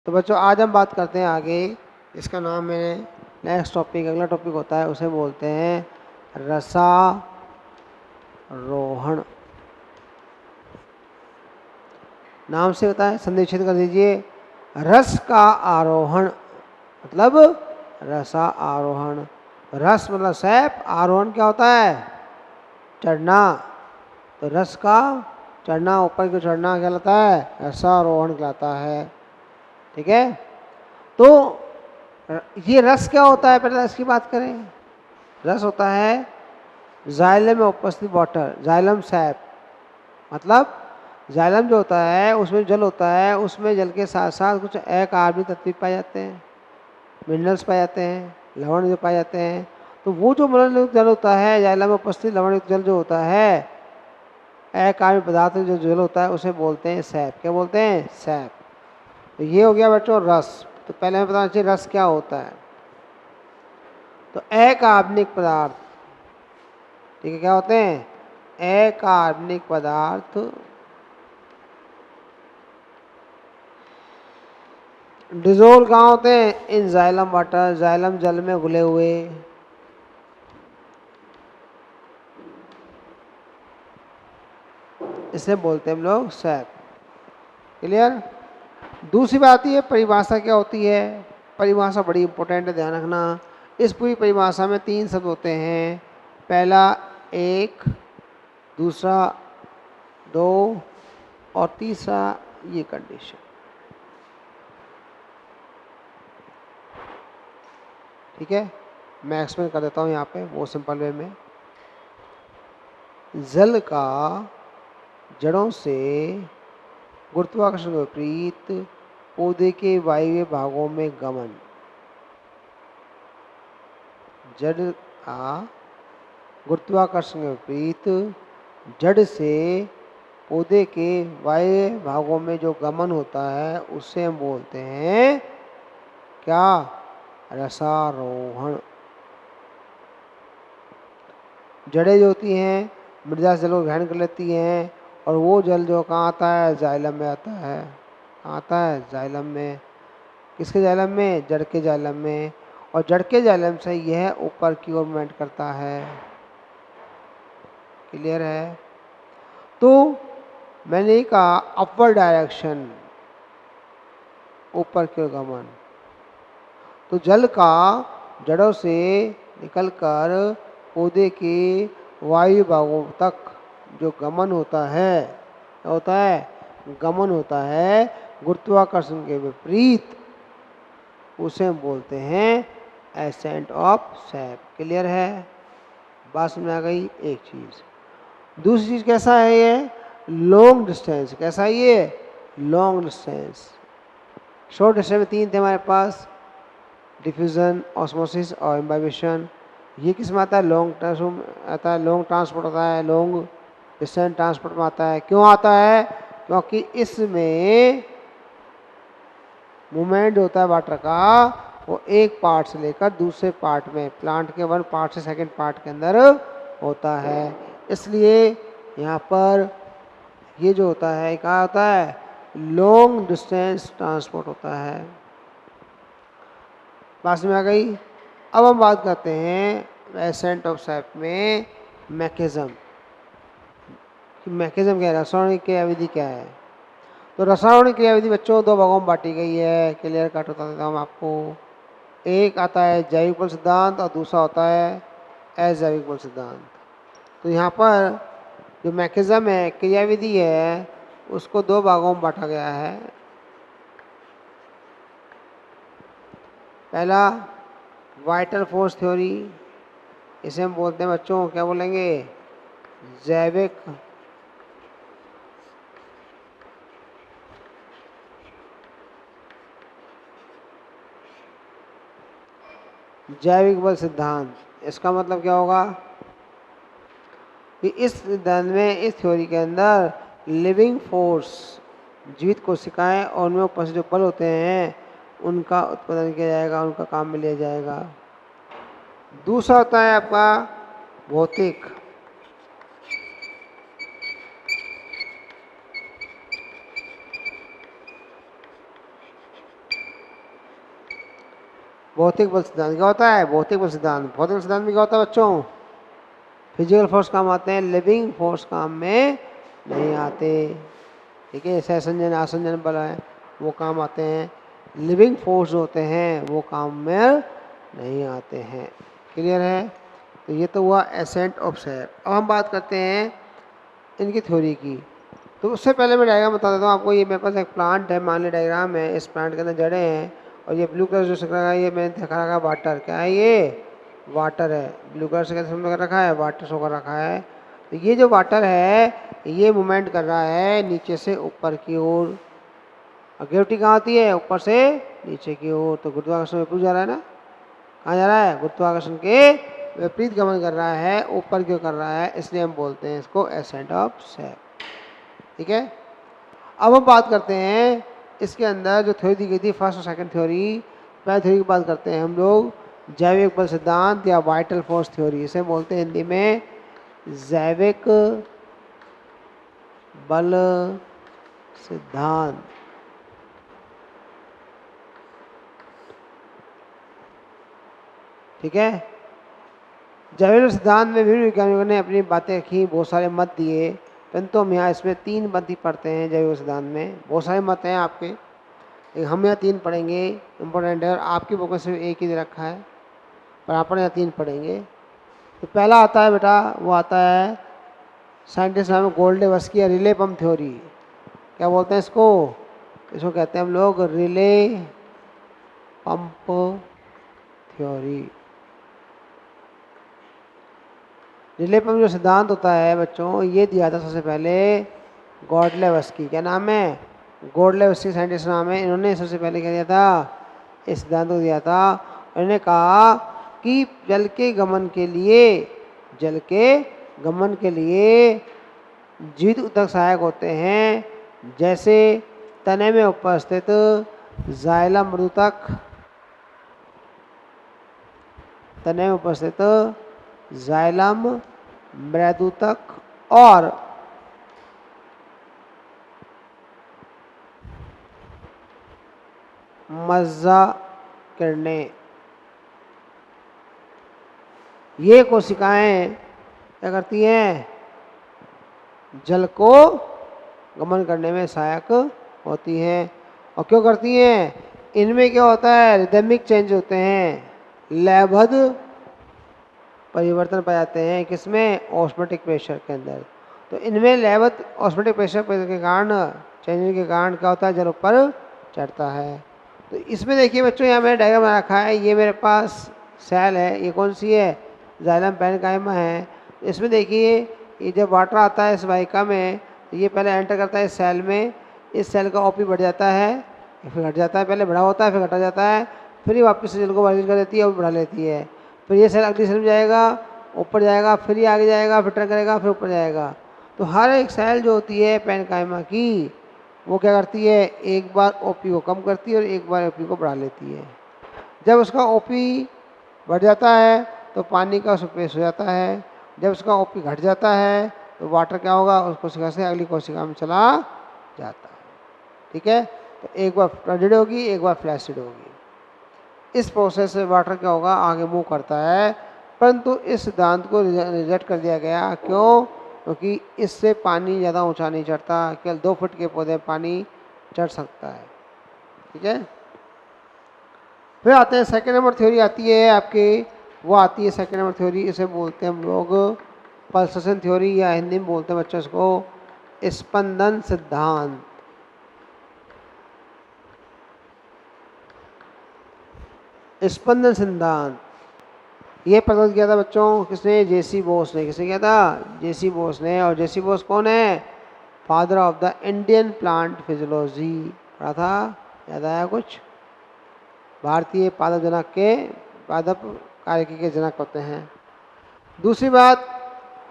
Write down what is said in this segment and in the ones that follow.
तो बच्चों आज हम बात करते हैं आगे, इसका नाम मैंने नेक्स्ट टॉपिक, अगला टॉपिक होता है उसे बोलते हैं रसारोहण। नाम से होता है, संदेशित कर दीजिए, रस का आरोहण मतलब रसा आरोहण। रस मतलब सैप, आरोहण क्या होता है, चढ़ना। तो रस का चढ़ना, ऊपर को चढ़ना कहलाता है रसारोहण कहलाता है। ठीक है, तो ये रस क्या होता है, पहले रस की बात करें। रस होता है जाइलम में उपस्थित वाटर, जाइलम सैप मतलब जाइलम जो होता है उसमें जल होता है, उसमें जल के साथ साथ कुछ अकार्बनिक तत्व पाए जाते हैं, मिनरल्स पाए जाते हैं, लवण जो पाए जाते हैं। तो वो जो लवणयुक्त जल होता है, जाइलम में उपस्थित लवणयुक्त जल जो होता है, अकार्बनिक पदार्थ जो जल होता है उसे बोलते हैं सैप। क्या बोलते हैं, सैप। तो ये हो गया बच्चों रस। तो पहले हमें बताना चाहिए रस क्या होता है। तो अकार्बनिक पदार्थ, ठीक है, क्या होते हैं, अकार्बनिक पदार्थ डिजोल्व कहाँ होते हैं, इन जाइलम वाटर, जाइलम जल में घुले हुए। इसे बोलते हैं हम लोग सैप। क्लियर। दूसरी बात ये परिभाषा क्या होती है, परिभाषा बड़ी इंपॉर्टेंट है, ध्यान रखना। इस पूरी परिभाषा में 3 शब्द होते हैं, पहला एक, दूसरा 2 और तीसरा ये कंडीशन। ठीक है, मैं एक्सप्लेन कर देता हूँ यहाँ पे वो सिंपल वे में। जल का जड़ों से गुरुत्वाकर्षण के विपरीत पौधे के वायव्य भागों में गमन। जड़ का गुरुत्वाकर्षण के विपरीत जड़ से पौधे के वायव्य भागों में जो गमन होता है उसे हम बोलते हैं क्या, रसारोहण। जड़ें जो होती हैं मृदा से जल को ग्रहण कर लेती हैं, और वो जल जो कहाँ आता है, जाइलम में आता है। आता है जाइलम में। किसके जाइलम में, जड़ के जाइलम में। और जड़ के जाइलम से यह ऊपर की ओर मूवमेंट करता है। क्लियर है। तो मैंने कहा अपवर्ड डायरेक्शन, ऊपर की ओर गमन। तो जल का जड़ों से निकलकर पौधे के वायु भागों तक जो गमन होता है, क्या होता है, गमन होता है गुरुत्वाकर्षण के विपरीत, उसे हम बोलते हैं एसेंट ऑफ सैप। क्लियर है, बात समझ आ गई। एक चीज। दूसरी चीज कैसा है ये, लॉन्ग डिस्टेंस। कैसा है ये, लॉन्ग डिस्टेंस। शॉर्ट डिस्टेंस में 3 थे हमारे पास, डिफ्यूजन, ऑस्मोसिस और इम्बाइबेशन। ये किस में आता है, लॉन्ग ट्रांसपोर्ट आता है, लॉन्ग ट्रांसपोर्ट आता है, लॉन्ग डिस्टेंस ट्रांसपोर्ट में आता है। क्यों आता है, क्योंकि इसमें मूवमेंट होता है वाटर का, वो एक पार्ट से लेकर दूसरे पार्ट में, प्लांट के 1 पार्ट से 2nd पार्ट के अंदर होता है। इसलिए यहाँ पर ये जो होता है क्या होता है, लॉन्ग डिस्टेंस ट्रांसपोर्ट होता है। पास में आ गई। अब हम बात करते हैं एसेंट ऑफ सैप में मैकेज्म। मैकेज्म क्या है, रासायनिक क्रियाविधि क्या है। तो रासायनिक क्रियाविधि बच्चों 2 भागों में बांटी गई है। क्लियर कट बता देता हूँ आपको। एक आता है जैविक बल सिद्धांत और दूसरा होता है अजैविक बल सिद्धांत। तो यहाँ पर जो मैकेज्म है, क्रियाविधि है, उसको 2 भागों में बांटा गया है। पहला वाइटल फोर्स थ्योरी, इसे हम बोलते हैं बच्चों, क्या बोलेंगे, जैविक जैविक बल सिद्धांत। इसका मतलब क्या होगा कि इस सिद्धांत में, इस थ्योरी के अंदर लिविंग फोर्स, जीवित कोशिकाएं और उनमें उपस्थित जो बल होते हैं उनका उत्पादन किया जाएगा, उनका काम में लिया जाएगा। दूसरा होता है आपका भौतिक। भौतिक बल सिद्धांत क्या होता है? भौतिक बल सिद्धांत। भौतिक बल सिद्धांत में क्या होता है बच्चों? फिजिकल फोर्स काम आते हैं, लिविंग फोर्स काम में नहीं आते। ठीक है, सहसंजन आसंजन बल है वो काम आते हैं, लिविंग फोर्स होते हैं वो काम में नहीं आते हैं। क्लियर है? तो ये तो हुआ एसेंट ऑफ सैप। अब हम बात करते हैं इनकी थ्योरी की। तो उससे पहले मैं डायग्राम बता देता हूँ आपको। ये मेरे पास एक प्लांट है, मान ली डायग्राम है, इस प्लांट के अंदर जड़ें हैं और ये ब्लू कलर जो से रखा है ये मैंने दिखा रखा है वाटर। क्या है ये? वाटर है। ब्लू कलर से कैसे समझ कर रखा है? वाटर शो कर रखा है। तो ये जो वाटर है ये मूवमेंट कर रहा है नीचे से ऊपर की ओर। और ग्रेविटी कहाँ होती है? ऊपर से नीचे की ओर। तो गुरुत्वाकर्षण विपरीत जा रहा है ना? कहाँ जा रहा है? गुरुत्वाकर्षण के विपरीत गमन कर रहा है, ऊपर क्यों कर रहा है, इसलिए हम बोलते हैं इसको एसेंट ऑफ सैप। ठीक है, अब हम बात करते हैं इसके अंदर जो थ्योरी दी गई थी, फर्स्ट और सेकंड थ्योरी। पहली थ्योरी की बात करते हैं हम लोग, जैविक बल सिद्धांत या वाइटल फोर्स थ्योरी, इसे बोलते हैं हिंदी में जैविक बल सिद्धांत। ठीक है, जैविक बल सिद्धांत में विभिन्न वैज्ञानिकों ने अपनी बातें रखी, बहुत सारे मत दिए, परंतु हम यहाँ इसमें 3 मत ही पढ़ते हैं। जैविक बल सिद्धांत में बहुत सारे मत हैं आपके, हम यहाँ 3 पढ़ेंगे। इम्पोर्टेंट है, और आपकी बुक में सिर्फ एक ही दे रखा है, पर आप यहाँ 3 पढ़ेंगे। तो पहला आता है बेटा, वो आता है साइंटिस्ट नाम है गोल्डबस्की की रिले पंप थ्योरी। क्या बोलते हैं इसको? इसको कहते हैं हम लोग relay pump theory. Relay pump जो सिद्धांत होता है बच्चों, ये दिया था सबसे पहले गोल्डबस्की। क्या नाम है? गोल्डबस्की साइंटिस्ट नाम है। इन्होंने सबसे पहले क्या दिया था? इस सिद्धांत को दिया था। इन्होंने कहा कि जल के गमन के लिए जीवित ऊतक सहायक होते हैं, जैसे तने में उपस्थित जाइलम मृदुतक, जाइलम मृदुतक और मज्जा किरणें। ये कोशिकाएं क्या करती हैं? जल को गमन करने में सहायक होती हैं। और क्यों करती हैं? इनमें क्या होता है? रिदमिक चेंज होते हैं, लयबद्ध परिवर्तन पाए जाते हैं। किसमें? ऑस्मोटिक प्रेशर के अंदर। तो इनमें लयबद्ध ऑस्मोटिक प्रेशर के कारण, चेंज के कारण क्या होता है? जल ऊपर चढ़ता है। तो इसमें देखिए बच्चों, यहाँ मैंने डायग्राम बना रखा है। ये मेरे पास सेल है, ये कौन सी है? जाइलम पैरेन्काइमा है। इसमें देखिए, ये जब वाटर आता है इस वाहिका में, तो ये पहले एंटर करता है इस सेल में। इस सेल का ओपी बढ़ जाता है, फिर घट जाता है। पहले बढ़ा होता है, फिर घटा जाता है, फिर ये वापस से जल को वर्जित कर देती है और बढ़ा लेती है। फिर ये सेल अगली सेल में जाएगा, ऊपर जाएगा, फिर ये आगे जाएगा, फिर टर्न करेगा, फिर ऊपर जाएगा। तो हर एक सेल जो होती है पैरेन्काइमा की, वो क्या करती है? एक बार ओपी को कम करती है और एक बार ओपी को बढ़ा लेती है। जब उसका ओपी बढ़ जाता है तो पानी का स्पेस हो जाता है। जब उसका ओपी घट जाता है तो वाटर क्या होगा? उस कोशिका से अगली कोशिका में चला जाता है। ठीक है, तो एक बार टर्जिड होगी, एक बार फ्लैसिड होगी। इस प्रोसेस से वाटर क्या होगा? आगे मूव करता है। परंतु इस सिद्धांत को रिजेक्ट कर दिया गया। क्यों? क्योंकि इससे पानी ज़्यादा ऊंचा नहीं चढ़ता, केवल 2 फुट के पौधे पानी चढ़ सकता है। ठीक है, फिर आते हैं सेकेंड नंबर थ्योरी आती है आपकी, वो आती है सेकेंड नंबर थ्योरी। इसे बोलते हैं हम लोग पल्सेशन थ्योरी, या हिंदी में बोलते हैं बच्चों इसको स्पंदन सिद्धांत। स्पंदन सिद्धांत ये प्रस्तुत किया था बच्चों, किसने? जेसी बोस ने। किसने किया था? जेसी बोस ने। और जेसी बोस कौन है? Father of the Indian plant physiology. पढ़ा था? याद आया कुछ? भारतीय पादप जनक के, पादप कार्यकी के जनक होते हैं। दूसरी बात,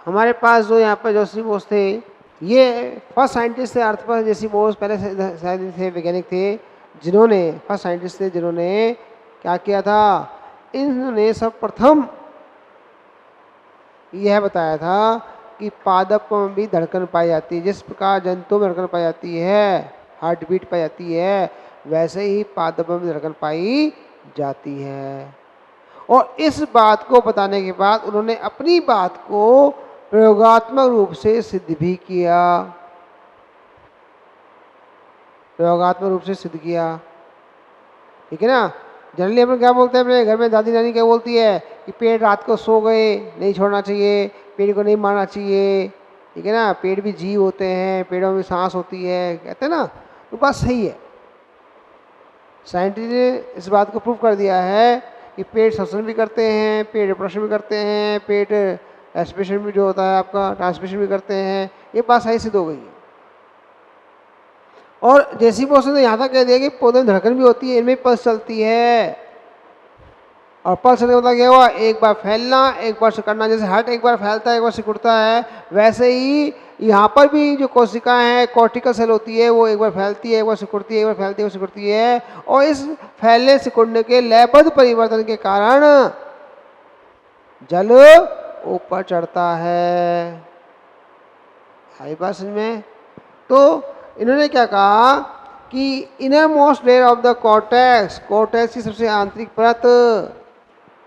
हमारे पास जो यहाँ पर जेसी बोस थे, ये फर्स्ट साइंटिस्ट थे अर्थ पर। जेसी बोस पहले साइंटिस्ट थे, वैज्ञानिक थे, जिन्होंने फर्स्ट साइंटिस्ट थे जिन्होंने क्या किया था? इन्होंने सर्वप्रथम यह बताया था कि पादपों में भी धड़कन पाई जाती है। जिस प्रकार जंतुओं में धड़कन पाई जाती है, हार्ट बीट पाई जाती है, वैसे ही पादपों में धड़कन पाई जाती है। और इस बात को बताने के बाद उन्होंने अपनी बात को प्रयोगात्मक रूप से सिद्ध भी किया, प्रयोगात्मक रूप से सिद्ध किया। ठीक है ना। जनरली अपन क्या बोलते हैं, अपने घर में दादी नानी क्या बोलती है कि पेड़ रात को सो गए, नहीं छोड़ना चाहिए, पेड़ को नहीं मारना चाहिए। ठीक है ना। पेड़ भी जीव होते हैं, पेड़ों में सांस होती है, कहते हैं ना। तो बात सही है। साइंटिस्ट ने इस बात को प्रूव कर दिया है कि पेड़ श्वसन भी करते हैं, पेड़ रिप्रोडक्शन भी करते हैं, पेड़ रेस्पिरेशन भी जो होता है आपका ट्रांसमिशन भी करते हैं। ये बात सही सिद्ध हो गई है। और जैसी पोषण ने यहाँ तक कह दिया कि पौधे में धड़कन भी होती है, इनमें पल्स चलती है। और पल्स चलने का मतलब क्या हुआ, एक बार फैलना एक बार सिकुड़ना। जैसे हार्ट एक बार फैलता है एक बार सिकुड़ता है, वैसे ही यहाँ पर भी जो कोशिकाएं हैं, कॉर्टिकल सेल होती है, वो एक बार फैलती है एक बार सिकुड़ती है, एक बार फैलती है एक बार सिकुड़ती है। और इस फैलने सिकुड़ने के लयबद्ध परिवर्तन के कारण जल ऊपर चढ़ता है। आई बात समझ में। तो इन्होंने क्या कहा कि inner most layer of the cortex, cortex की सबसे आंतरिक परत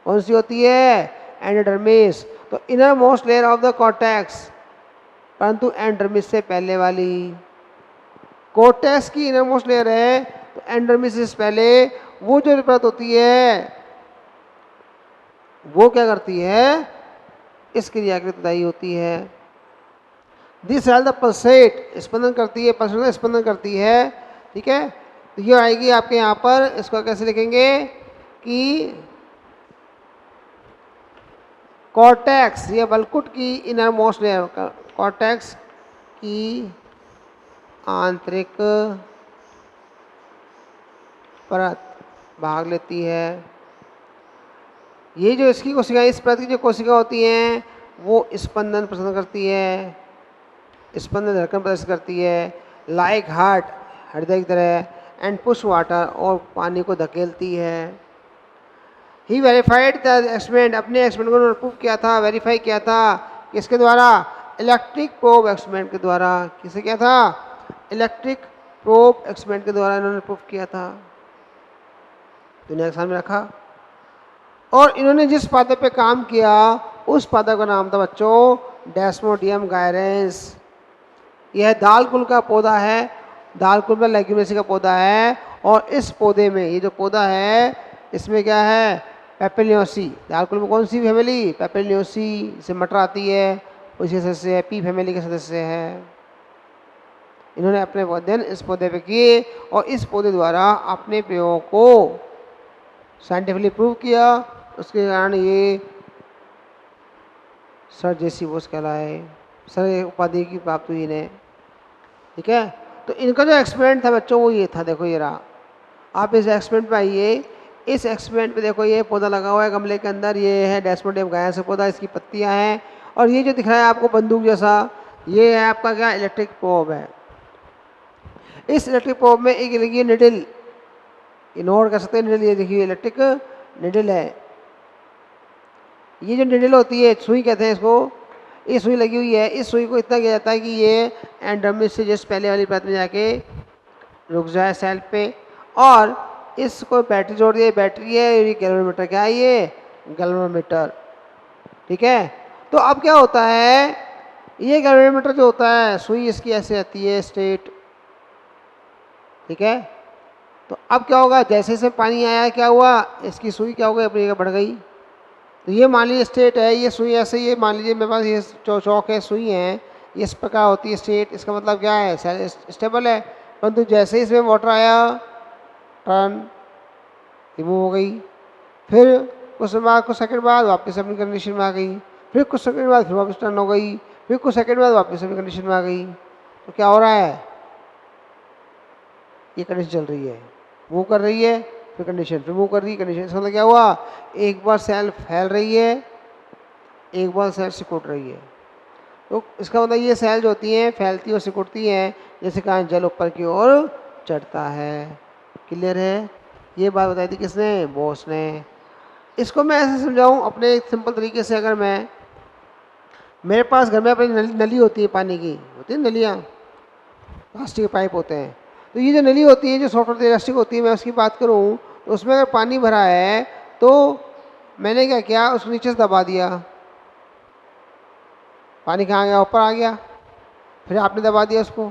कौन सी होती है, एंडोडर्मिस। तो inner most layer of the cortex, परंतु एंडोडर्मिस से पहले वाली। कॉर्टेक्स की इनर मोस्ट लेयर है, तो एंडोडर्मिस से पहले वो जो परत होती है वो क्या करती है, इस क्रिया की तदाई होती है। दिस सेल द पल्सेट, स्पंदन करती है, पल्सेट स्पंदन करती है। ठीक है। तो ये आएगी आपके यहाँ पर, इसको कैसे लिखेंगे कि कॉर्टेक्स, ये बलकुट की इनर मोस्ट लेयर, कॉर्टेक्स की आंतरिक परत भाग लेती है। ये जो इसकी कोशिकाएं, इस परत की जो कोशिका होती हैं वो स्पंदन पसंद करती है, स्पंदन धड़कन प्रदर्शित करती है, लाइक हार्ट, हृदय की तरह, एंड पुश वाटर, और पानी को धकेलती है। ही वेरीफाइड द एक्सपेरिमेंट, अपने एक्सपेरिमेंट को उन्होंने प्रूव किया था, वेरीफाई किया था। किसके द्वारा, इलेक्ट्रिक प्रोब एक्सपेरिमेंट के द्वारा। किसे किया था, इलेक्ट्रिक प्रोब एक्सपेरिमेंट के द्वारा इन्होंने प्रूव किया था, दुनिया के सामने रखा। और इन्होंने जिस पादप पे काम किया उस पादप का नाम था बच्चों डेस्मोडियम गायरेंस। यह दाल कुल का पौधा है, दाल कुल में लेग्यूमेसी का पौधा है। और इस पौधे में, ये जो पौधा है इसमें क्या है, पेपिलियोसी। दाल कुल में कौन सी फैमिली, पेपिलियोसी, इससे मटर आती है, उसी सदस्य है, पी फैमिली के सदस्य है। इन्होंने अपने अध्ययन इस पौधे पे किए और इस पौधे द्वारा अपने प्रयोगों को साइंटिफिकली प्रूव किया। उसके कारण ये सर जेसी बोस कहलाए, सर उपाधि की प्राप्ति हुई इन्हें। ठीक है। तो इनका जो एक्सपेरिमेंट था बच्चों वो ये था, देखो ये रहा। आप इस एक्सपेरिमेंट पे आइए, इस एक्सपेरिमेंट पे देखो ये पौधा लगा हुआ है गमले के अंदर, ये है डेस्मोडियम गायरेंस का पौधा, इसकी पत्तियां हैं। और ये जो दिख रहा है आपको बंदूक जैसा, ये है आपका क्या, इलेक्ट्रिक प्रोब है। इस इलेक्ट्रिक प्रोब में एक लगी है निडल, नोड कर सकते हैं निडल, ये देखिए इलेक्ट्रिक निडल है। ये जो निडल होती है, सुई कहते हैं इसको, ये सुई लगी हुई है। इस सुई को इतना किया जाता है कि ये एंडोडर्मिस से जस्ट पहले वाली परत में जाके रुक जाए सेल पे, और इसको बैटरी जोड़ दिए, बैटरी है, ये गैल्वेनोमीटर, क्या है ये, गैल्वेनोमीटर। ठीक है। तो अब क्या होता है, ये गैल्वेनोमीटर जो होता है, सुई इसकी ऐसे आती है स्ट्रेट। ठीक है। तो अब क्या होगा, जैसे जैसे पानी आया क्या हुआ, इसकी सुई क्या हो गई, अपनी जगह बढ़ गई। तो ये मान लीजिए स्टेट है, ये सुई ऐसे, ये मान लीजिए मेरे पास ये चौक है, सुई है, ये इस प्रकार होती है स्टेट। इसका मतलब क्या है, सेल स्टेबल है। परंतु जैसे ही इसमें वाटर आया, टर्न रिमूव हो गई। फिर कुछ बाद, कुछ सेकंड बाद वापस अपनी कंडीशन में आ गई। फिर कुछ सेकंड बाद फिर वापस टर्न हो गई। फिर कुछ सेकंड बाद वापस अपनी कंडीशन में आ गई। तो क्या हो रहा है, ये कंडीशन चल रही है, मूव कर रही है, फिर कंडीशन, फिर मूव कर रही है कंडीशन। इसका मतलब क्या हुआ, एक बार सेल फैल रही है, एक बार सेल सिकुड़ रही है। तो इसका मतलब ये सेल जो होती हैं फैलती और सिकुड़ती हैं, जैसे कारण जल ऊपर की ओर चढ़ता है। क्लियर है। ये बात बताई थी किसने, बोस ने। इसको मैं ऐसे समझाऊं अपने एक सिंपल तरीके से, अगर मैं, मेरे पास घर में अपनी नली होती है, पानी की होती है नलियाँ, प्लास्टिक के पाइप होते हैं। तो ये जो नली होती है, जो सॉफ्ट प्लास्टिक होती है, मैं उसकी बात करूँ तो उसमें अगर पानी भरा है तो मैंने क्या किया, उसको नीचे से दबा दिया, पानी कहाँ गया, ऊपर आ गया। फिर आपने दबा दिया उसको,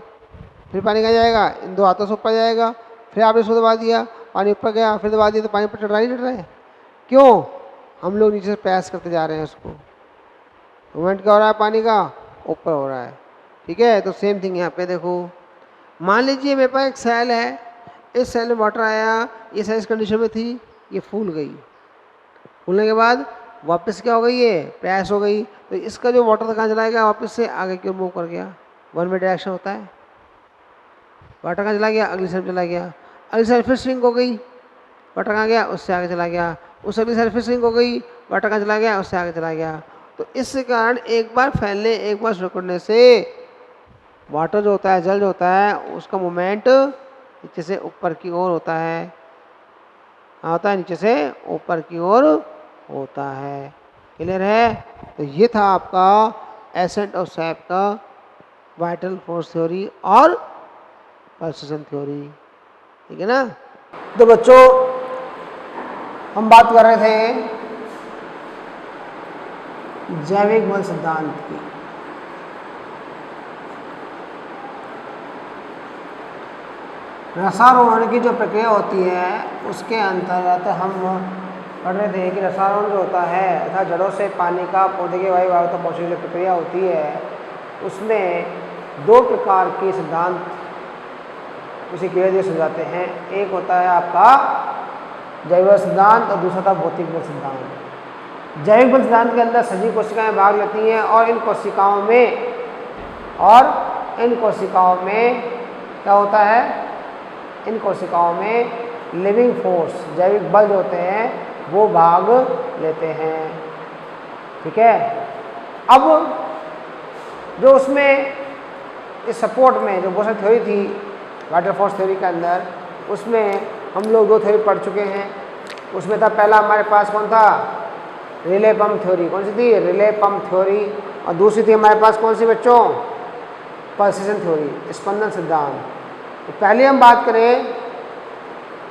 फिर पानी कहाँ जाएगा, इन दो हाथों से ऊपर जाएगा। फिर आपने इसको दबा दिया, पानी ऊपर गया, फिर दबा दिया तो पानी ऊपर चढ़ रहा ही चढ़ रहा है। क्यों, हम लोग नीचे से प्रेस करते जा रहे हैं उसको, मूवमेंट क्या हो रहा है, पानी का ऊपर हो रहा है। ठीक है, तो सेम थिंग यहाँ पे देखो, मान लीजिए मेरे पास एक सेल है, इस सेल में वाटर आया, ये सेल इस कंडीशन में थी, ये फूल गई, फूलने के बाद वापस क्या हो गई, ये प्रेस हो गई, तो इसका जो वाटर था कहाँ चला गया, वापस से आगे की ओर मूव कर गया, वन वे डायरेक्शन होता है। वाटर कहाँ चला गया, अगली साइड चला गया, अगली साइड फिर स्विंग हो गई, वाटर कहाँ गया, उससे आगे चला गया, उस अगली साइड फिर स्विंग हो गई, वाटर कहाँ चला गया, उससे आगे चला गया। तो इस कारण एक बार फैलने, एक बार सिकुड़ने से वाटर जो होता है, जल जो होता है, उसका मूवमेंट नीचे से ऊपर की ओर होता है, होता है नीचे से ऊपर की ओर होता है। क्लियर है। तो ये था आपका एसेंट और सैप का वाइटल फोर्स थ्योरी और पल्सेशन थ्योरी। ठीक है ना। तो बच्चों हम बात कर रहे थे जैविक बल सिद्धांत की। रसारोहण की जो प्रक्रिया होती है उसके अंतर्गत हम पढ़ रहे थे कि रसारोहण जो होता है तथा जड़ों से पानी का पौधे के वायु तक पहुँचने की जो प्रक्रिया होती है उसमें दो प्रकार के सिद्धांत उसी क्रिया दिए समझाते हैं। एक होता है आपका जैविक बल सिद्धांत और दूसरा था भौतिक बल सिद्धांत। जैविक बल सिद्धांत के अंदर सजीव कोशिकाएं भाग लेती हैं और इन कोशिकाओं में क्या होता है, इन कोशिकाओं में लिविंग फोर्स, जैविक बल जो होते हैं वो भाग लेते हैं। ठीक है। अब जो उसमें इस सपोर्ट में जो बहुत सारी थ्योरी थी वाटर फोर्स थ्योरी के अंदर, उसमें हम लोग दो थ्योरी पढ़ चुके हैं। उसमें था पहला हमारे पास कौन था, रिले पंप थ्योरी। कौन सी थी, रिले पंप थ्योरी। और दूसरी थी हमारे पास कौन सी बच्चों, पल्सेशन थ्योरी, स्पंदन सिद्धांत। तो पहले हम बात करें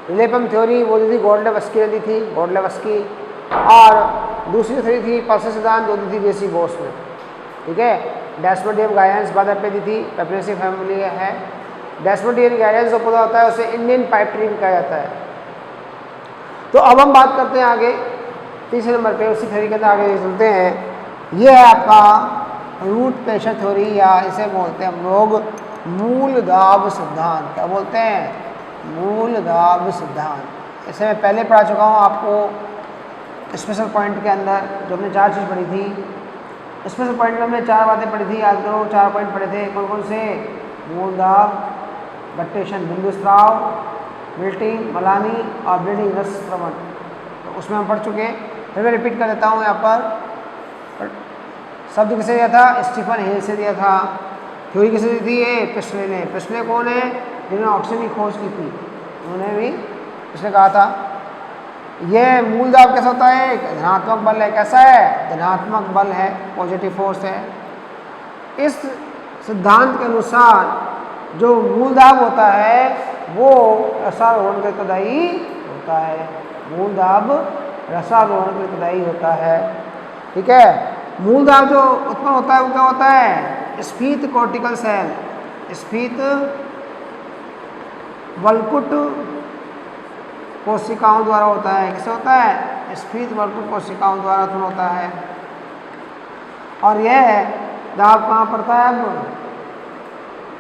रिले पंप थ्योरी, वो दी थी गोल्डलेवस्की ने दी थी, गोल्डलेवस्की। और दूसरी थ्योरी थी पल्सेशन सिद्धांत, वो दी थी जेसी बोस ने। ठीक है। डेस्मोडियम गायंस बाद पे दी थी, पेपरेसी फैमिली है। डेस्मोडियम गायंस जो पौधा होता है उसे इंडियन पाइप ट्री कहा जाता है। तो अब हम बात करते हैं आगे तीसरे नंबर पे, उसी थ्योरी के अंदर आगे चलते हैं। ये है आपका रूट प्रेशर थ्योरी, या इसे बोलते हैं हम लोग मूल दाब सिद्धांत। क्या बोलते हैं, मूल दाब सिद्धांत। इसे मैं पहले पढ़ा चुका हूँ आपको स्पेशल पॉइंट के अंदर, जो हमने 4 चीज़ पढ़ी थी। स्पेशल पॉइंट में हमने 4 बातें पढ़ी थी, याद करो 4 पॉइंट पढ़े थे। कौन कौन से, मूल दाब, गट्टेशन बिंदु स्राव, मिल्टिंग मलानी और ब्लीडिंग रस स्रवण। तो उसमें हम पढ़ चुके हैं। फिर मैं रिपीट कर देता हूँ यहाँ पर। शब्द किसे दिया था, स्टीफन हेल से दिया था। थ्योरी किसे दी थी, ये प्रिस्ले ने। प्रिस्ले कौन है, जिन्होंने ऑक्सीजन की खोज की थी, उन्होंने भी उसने कहा था। यह मूल दाब कैसा होता है, एक धनात्मक बल है। कैसा है, धनात्मक बल है, पॉजिटिव फोर्स है। इस सिद्धांत के अनुसार जो मूल दाब होता है वो रसारोहण के उत्तरदायी होता है। मूल दाब रसारोहण के उत्तरदायी होता है। ठीक है। मूल दाब जो उत्पन्न होता है वो क्या होता है, स्फीत कॉर्टिकल सेल, स्फीत वल्कुट कोशिकाओं द्वारा होता है। किससे होता है, स्फीत वल्कुट कोशिकाओं द्वारा उत्पन्न होता है। और यह दाब कहाँ पड़ता है, अब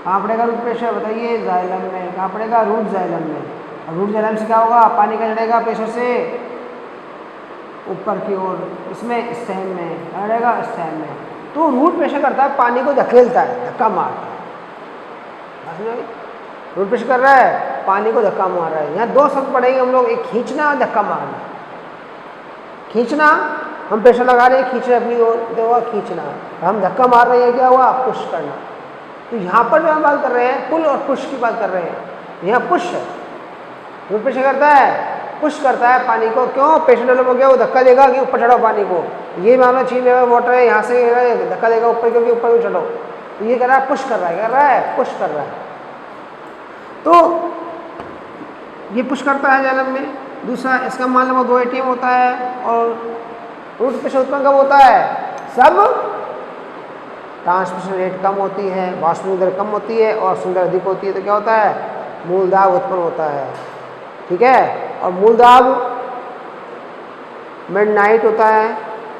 कहाँ पड़ेगा रूट प्रेशर, बताइए, जाइलम में। कहाँ पड़ेगा, रूट जाइलम में। और रूट जाइलम से क्या होगा, पानी का चढ़ेगा प्रेशर से ऊपर की ओर, इसमें स्टेम में चढ़ेगा, स्टेम में। तो रूट प्रेशर करता है, पानी को धकेलता है, धक्का मारता है। रूट प्रेशर कर रहा है, पानी को धक्का मार रहा है। यहाँ 2 शब्द पढ़ेंगे हम लोग, एक खींचना और धक्का मारना। खींचना, हम प्रेशर लगा रहे हैं, खींच रहे अपनी ओर, तो हुआ खींचना। हम धक्का मार रहे हैं, क्या हुआ, पुश करना। तो यहाँ पर जो हम बात कर रहे हैं, पुल और पुश की बात कर रहे हैं। यहाँ पुश है, रूट प्रेशर करता है, पुश करता है पानी को। क्यों, प्रेशर डेवलप हो गया, वो धक्का देगा कि ऊपर चढ़ाओ पानी को। ये मानो चीन में वाटर है, यहाँ से धक्का देगा ऊपर, क्योंकि ऊपर को चढ़ो। तो ये कर रहा है, पुश कर रहा है, कर रहा है, पुश कर रहा है। तो ये पुश करता है जाइलम में, दूसरा इसका मान लो 2 ATM होता है और रूट प्रेशर उत्पन्न कब होता है? सब ट्रांसमिशन रेट कम होती है, वाष्पीकरण दर कम होती है और सुंदर अधिक होती है, तो क्या होता है? मूल दाब उत्पन्न होता है। ठीक है, और मूल दाब मिडनाइट होता है,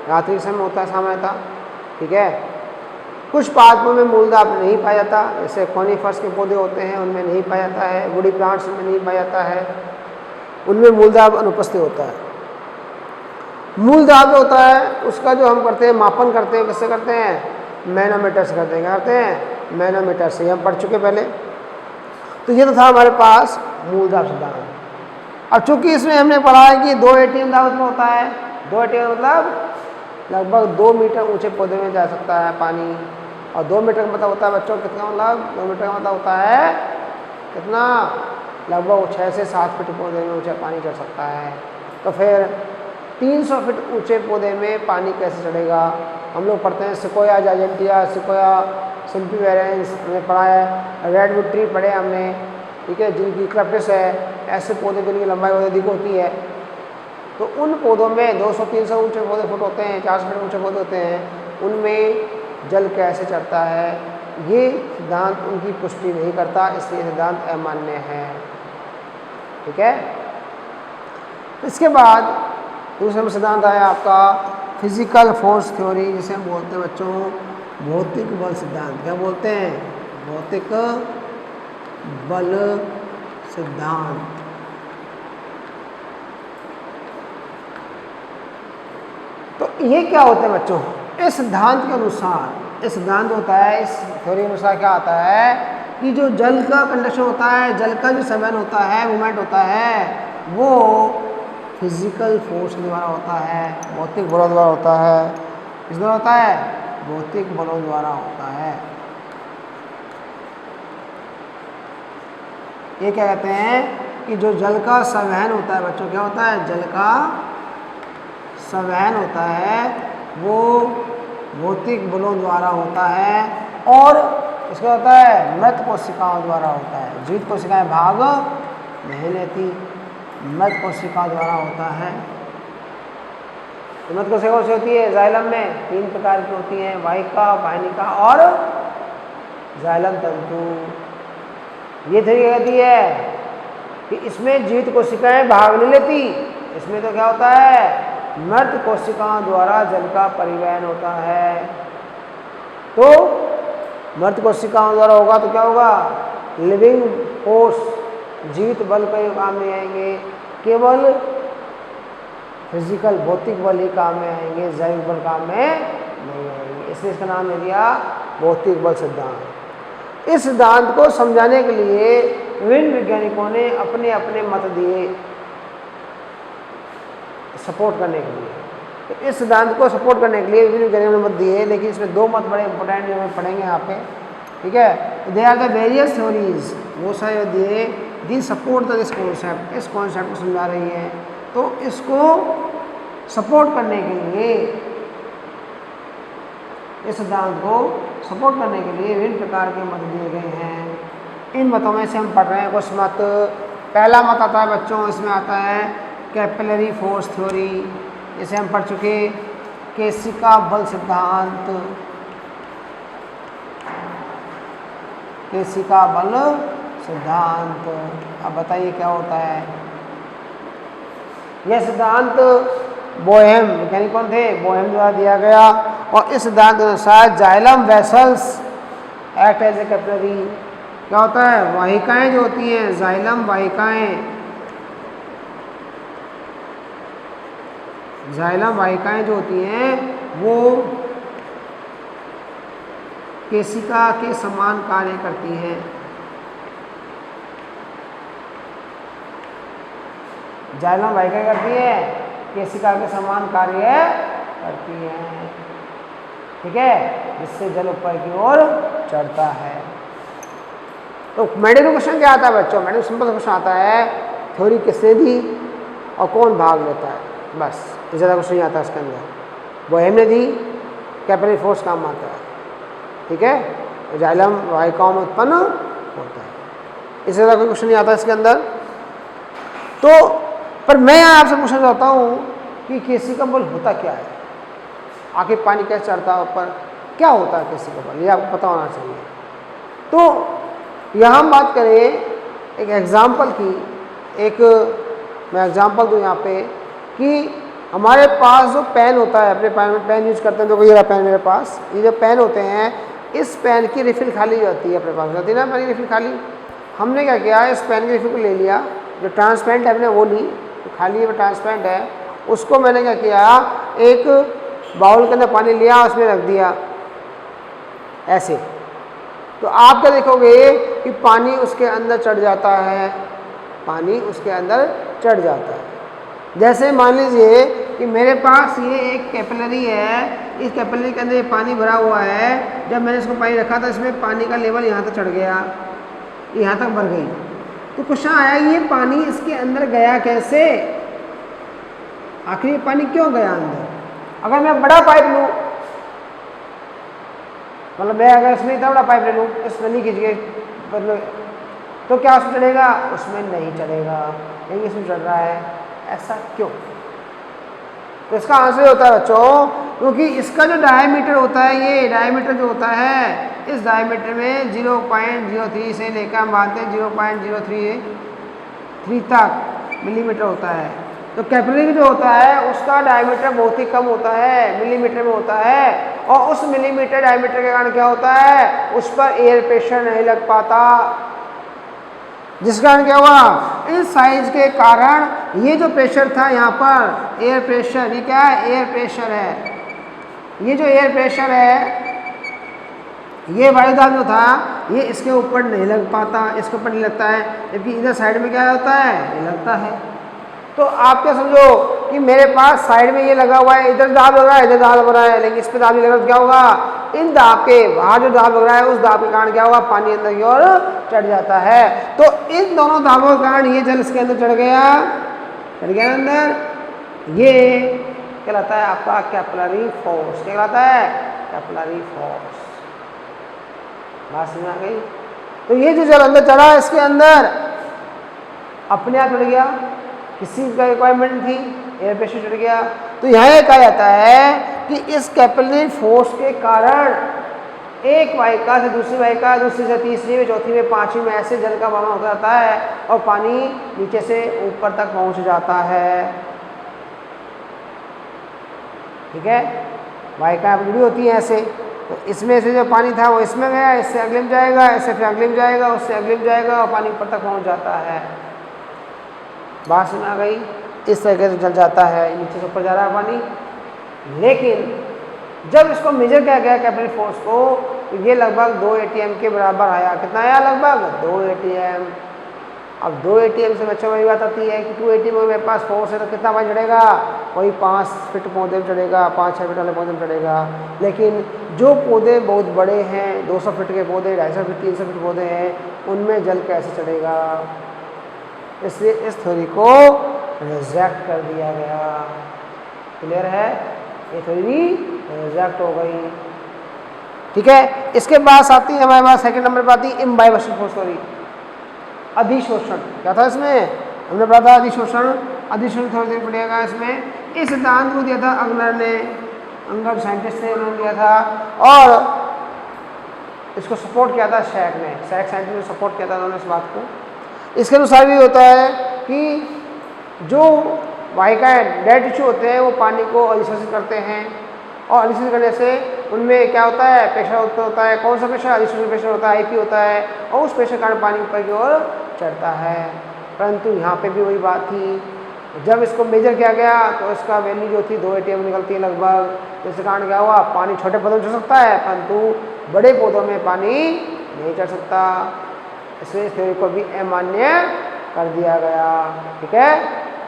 रात्रि के समय होता है सामान्यतः। ठीक है, कुछ पादपों में मूल दाब नहीं पाया जाता, जैसे कॉनिफर्स के पौधे होते हैं उनमें नहीं पाया जाता है, वुडी प्लांट्स में नहीं पाया जाता है, उनमें मूल दाब अनुपस्थित होता है। मूल दाब जो होता है उसका जो हम करते हैं मापन करते हैं, किससे करते हैं? मैनोमीटर से करते हैं। क्या करते हैं? मैनोमीटर से। हम पढ़ चुके पहले। तो ये तो था हमारे पास मूल दाब सिद्धांत। अब चूंकि इसमें हमने पढ़ा है कि 2 ATM दाब में होता है, 2 ATM मतलब लगभग 2 मीटर ऊंचे पौधे में जा सकता है पानी, और 2 मीटर का मतलब होता है बच्चों कितना? मतलब 2 मीटर का मतलब होता है कितना? लगभग 6 से 7 फीट पौधे में ऊंचा पानी चढ़ सकता है। तो फिर 300 फीट ऊंचे पौधे में पानी कैसे चढ़ेगा? हम लोग पढ़ते हैं सिकोया जाइजेंटिया, सिकोया सिम्पीवेरेंस हमने पढ़ा है, रेडवुड ट्री पढ़े हमने। ठीक है, जिनकी यूकलिप्टस है, ऐसे पौधे जिनकी लंबाई बहुत अधिक होती है, तो उन पौधों में 200-300 ऊंचे पौधे फुट होते हैं, 400 फीट ऊंचे पौधे होते हैं, उनमें जल कैसे चढ़ता है? ये सिद्धांत उनकी पुष्टि नहीं करता, इसलिए सिद्धांत अमान्य है। ठीक है, इसके बाद दूसरा सिद्धांत आया आपका फिजिकल फोर्स थ्योरी, जिसे हम बोलते हैं बच्चों भौतिक बल सिद्धांत। क्या बोलते हैं? भौतिक बल सिद्धांत। तो ये क्या होता है बच्चों? इस सिद्धांत के अनुसार, इस सिद्धांत होता है, इस थ्योरी के अनुसार क्या आता है कि जो जल का कंडक्शन होता है, जल का जो संवहन होता है, मूवमेंट होता है, वो फिजिकल फोर्स द्वारा होता है, भौतिक बलों द्वारा होता है। किस द्वारा होता है? भौतिक बलों द्वारा होता है। ये क्या कहते हैं कि जो जल का संवहन होता है बच्चों, क्या होता है? जल का संवहन होता है वो भौतिक बलों द्वारा होता है, और इसका होता है मृत कोशिकाओं द्वारा होता है। जीवित कोशिकाएं भाग नहीं लेती, मृत कोशिकाओं द्वारा होता है। तो मृत कोशिकाओं से होती है जाइलम में 3 प्रकार की होती हैं, वाहिका, वाहिनिका और जाइलम तंतु। ये थ्योरी कहती है कि इसमें जीवित कोशिकाएं भाग नहीं लेती, इसमें तो क्या होता है? मृत कोशिकाओं द्वारा जल का परिवहन होता है। तो मृत कोशिकाओं द्वारा होगा तो क्या होगा? लिविंग फोर्स, जीवित बल कहीं काम नहीं आएंगे, केवल फिजिकल भौतिक बल ही काम में आएंगे, जैविक बल काम में नहीं आएंगे। इसलिए इसका नाम दे दिया भौतिक बल सिद्धांत। इस सिद्धांत को समझाने के लिए विभिन्न वैज्ञानिकों ने अपने अपने मत दिए सपोर्ट करने के लिए। तो इस सिद्धांत को सपोर्ट करने के लिए विभिन्न वैज्ञानिकों ने मत दिए, लेकिन इसमें 2 मत बड़े इंपॉर्टेंट जो हमें पढ़ेंगे यहाँ पे। ठीक है, they are the various theories, वो सारे दिए दी सपोर्ट दिस कॉन्सेप्ट, इस कॉन्सेप्ट को समझा रही है। तो इसको सपोर्ट करने के लिए, इस सिद्धांत को सपोर्ट करने के लिए विभिन्न प्रकार के मत दिए गए हैं। इन मतों में से हम पढ़ रहे हैं कुछ मत। पहला मत आता है बच्चों, इसमें आता है कैपिलरी फोर्स थ्योरी, इसे हम पढ़ चुके, केशिका बल सिद्धांत, केशिका बल सिद्धांत। अब बताइए क्या होता है? यह सिद्धांत बोहेम, वैज्ञानिक कौन थे? बोहेम द्वारा दिया गया, और इस सिद्धांत के अनुसार xylem vessels act as a capillary. क्या होता है? वाहिकाएं जो होती हैं, जाइलम वाहिकाएं, जाइलम वाहिकाएं जो होती हैं वो केशिका के समान कार्य करती हैं। जाइलम वाहिकाएं करती है, केशिका के समान कार्य करती हैं। ठीक है, जिससे जल ऊपर की ओर चढ़ता है। तो मेडिकल क्वेश्चन क्या आता है बच्चों? मेडिकल सिंपल क्वेश्चन आता है, थ्योरी किसने दी और कौन भाग लेता है, बस। ज़्यादा क्वेश्चन नहीं आता इसके अंदर। बोहेम ने दी, कैपिलरी फोर्स काम आता है। ठीक है, जाइलम वाहिकाओं में उत्पन्न होता है, इससे ज़्यादा कोई क्वेश्चन नहीं आता इसके अंदर। तो पर मैं आपसे पूछना चाहता हूँ कि केसी का बल होता क्या है, आखिर पानी कैसे चढ़ता है ऊपर, क्या होता है केसी का बल, ये आपको पता होना चाहिए। तो यहाँ हम बात करें एक एग्जाम्पल की, एक मैं एग्जाम्पल दूँ यहाँ पे कि हमारे पास जो पेन होता है, अपने पेन यूज करते हैं, देखो ये रहा पेन मेरे पास, ये जो पेन होते हैं इस पेन की रिफिल खाली होती है, अपने पास होती है ना पेन की रिफिल खाली। हमने क्या किया, इस पेन की रिफिल को ले लिया, जो ट्रांसपेरेंट है हमने वो ली, तो खाली है वो ट्रांसपेरेंट है, उसको मैंने क्या किया, एक बाउल के अंदर पानी लिया, उसमें रख दिया ऐसे। तो आप क्या देखोगे कि पानी उसके अंदर चढ़ जाता है, पानी उसके अंदर चढ़ जाता है। जैसे मान लीजिए कि मेरे पास ये एक कैपिलरी है, इस कैपिलरी के अंदर ये पानी भरा हुआ है, जब मैंने इसको पानी रखा था इसमें पानी का लेवल यहाँ तक चढ़ गया, यहाँ तक भर गई। तो क्वेश्चन आया ये पानी इसके अंदर गया कैसे, आखिर ये पानी क्यों गया अंदर। अगर मैं बड़ा पाइप लूँ, मतलब मैं अगर इसमें इतना बड़ा पाइप ले लूँ, इस नली खींच के मतलब, तो क्या उसमें चढ़ेगा, उसमें नहीं चढ़ेगा, लेकिन इसमें चढ़ रहा है, ऐसा क्यों। तो इसका आंसर होता है बच्चों, क्योंकि इसका जो डायमीटर होता है, ये डायमीटर जो होता है, इस डायमीटर में 0.03 से लेकर हम मानते हैं 0.033 तक मिलीमीटर होता है। तो कैपिलरी जो होता है उसका डायमीटर बहुत ही कम होता है, मिलीमीटर में होता है, और उस मिलीमीटर डायमीटर के कारण क्या होता है, उस पर एयर प्रेशर नहीं लग पाता, जिस कारण क्या हुआ, इस साइज के कारण ये जो प्रेशर था यहाँ पर एयर प्रेशर, ये क्या है, एयर प्रेशर है, ये जो एयर प्रेशर है, ये वायुदाब जो था ये इसके ऊपर नहीं लग पाता, इसके ऊपर नहीं लगता है, जबकि इधर साइड में क्या होता है, ये लगता है। तो आप क्या समझो कि मेरे पास साइड में ये लगा हुआ है, इधर दाब लग रहा है, इधर दाब लग रहा है, लेकिन इस पर दाब नहीं लग रहा, तो क्या होगा, इन दाब के बाहर जो दाब लग रहा है उस दाब के कारण क्या होगा, पानी अंदर की ओर चढ़ जाता है। तो इन दोनों दाबों के कारण ये जल इसके अंदर चढ़ गया अंदर, ये कहलाता है आपका कैपिलरी फोर्स, क्या कहलाता है, कैपिलरी फोर्स। बात समझ आ गई। तो ये जो जल अंदर चढ़ा इसके अंदर अपने आप चढ़ गया, किसी का रिक्वायरमेंट थी, एयर प्रेशर चढ़ गया। तो यहाँ ये कहा जाता है कि इस कैपिलरी फोर्स के कारण एक वाहिका से दूसरी वाहिका, दूसरी से तीसरी में, चौथी में, पांचवी में, ऐसे जल का बहाव होता जाता है और पानी नीचे से ऊपर तक पहुंच जाता है। ठीक है, वाहिकाएं जुड़ी होती हैं ऐसे। तो इसमें से जो पानी था वो इसमें गया, इससे अगले में जाएगा, इससे फिर अगले में जाएगा, उससे अगले में जाएगा और पानी ऊपर तक पहुंच जाता है। बात समझ आ गई। इस तरीके से जल जाता है, नीचे से ऊपर जा रहा है पानी। लेकिन जब इसको मेजर किया गया कैपिलरी फोर्स को, तो ये लगभग 2 ATM के बराबर आया। कितना आया, लगभग 2 ATM। अब 2 ATM से बच्चों में बात आती है कि 2 ATM में मेरे पास फोर्स है तो कितना पानी चढ़ेगा, कोई 5 फीट पौधे में चढ़ेगा, 5-6 फीट वाले पौधे में चढ़ेगा। लेकिन जो पौधे बहुत बड़े हैं, 200 फीट के पौधे, 250 फीट, 300 फीट पौधे हैं, उनमें जल कैसे चढ़ेगा। इसलिए इस थ्योरी को रिजेक्ट कर दिया गया। क्लियर है, ये थ्योरी रिजेक्ट हो गई। ठीक है, इसके बाद आती है हमारे पास सेकंड नंबर पर आती है इम्बाइबेशन फोर्स थ्योरी, अधिशोषण। क्या था इसमें, हमने पढ़ा था अधिशोषण। अधिशोषण थोड़ी देर पड़ेगा इसमें। इस सिद्धांत को दिया था अंगलर ने, अंगलर साइंटिस्ट ने, उन्होंने दिया था, और इसको सपोर्ट किया था शैक ने, शैक साइंटिस्ट ने सपोर्ट किया था उन्होंने इस बात को। इसके अनुसार भी होता है कि जो वाहिकाएं डेड टिश्यू होते हैं वो पानी को अधिशोषित करते हैं, और अधिशोषित करने से उनमें क्या होता है, प्रेशर उत्पन्न होता है। कौन सा प्रेशर, अधिशोषण प्रेशर होता है, IP होता है, और उस प्रेशर के कारण पानी ऊपर की ओर चढ़ता है। परंतु यहाँ पे भी वही बात थी, जब इसको मेजर किया गया तो इसका वैल्यू जो थी 2 ATM निकलती है लगभग। तो इसके कारण क्या हुआ, पानी छोटे पौधों में चढ़ सकता है परंतु बड़े पौधों में पानी नहीं चढ़ सकता। इसलिए इस थ्योरी को भी अमान्य कर दिया गया। ठीक है।